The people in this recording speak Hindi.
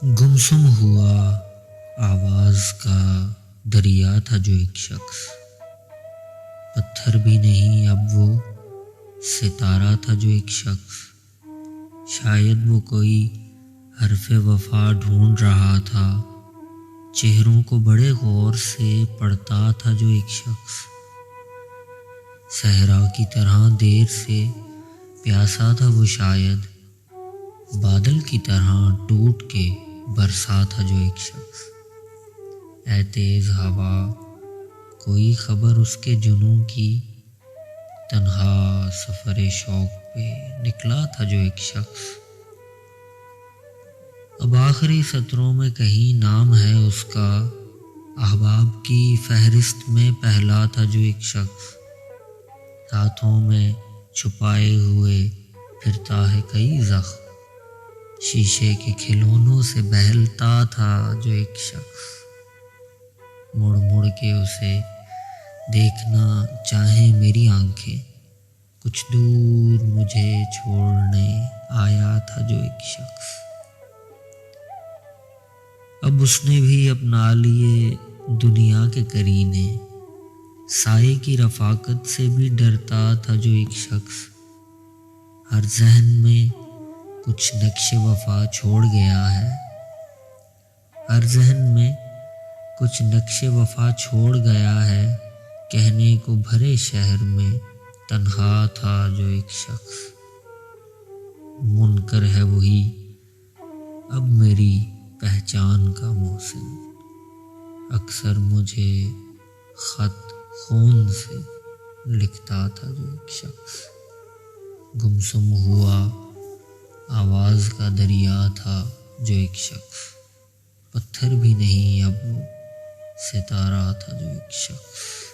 गुमसुम हुआ आवाज का दरिया था जो एक शख्स। पत्थर भी नहीं अब वो सितारा था जो एक शख्स। शायद वो कोई हरफ़े वफा ढूंढ रहा था। चेहरों को बड़े गौर से पढ़ता था जो एक शख्स। सहरा की तरह देर से प्यासा था वो शायद। बादल की तरह टूट के बरसा था जो एक शख्स। ऐ तेज हवा कोई खबर उसके जुनूं की। तन्हा सफरे शौक पे निकला था जो एक शख्स। अब आखिरी सत्रों में कहीं नाम है उसका। अहबाब की फहरिस्त में पहला था जो एक शख्स। हाथों में छुपाए हुए फिरता है कई जख्म। शीशे के खिलौनों से बहलता था जो एक शख्स। मुड़ मुड़ के उसे देखना चाहे मेरी आंखें। कुछ दूर मुझे छोड़ने आया था जो एक शख्स। अब उसने भी अपना लिए दुनिया के करीने। साये की रफाकत से भी डरता था जो एक शख्स। हर जहन में कुछ नक्शे वफा छोड़ गया है। हर जहन में कुछ नक्शे वफा छोड़ गया है। कहने को भरे शहर में तन्हा था जो एक शख्स। मुनकर है वही अब मेरी पहचान का मौसम। अक्सर मुझे खत खून से लिखता था जो एक शख्स। गुमसुम हुआ आवाज का दरिया था जो एक शख्स। पत्थर भी नहीं अब वो सितारा था जो एक शख्स।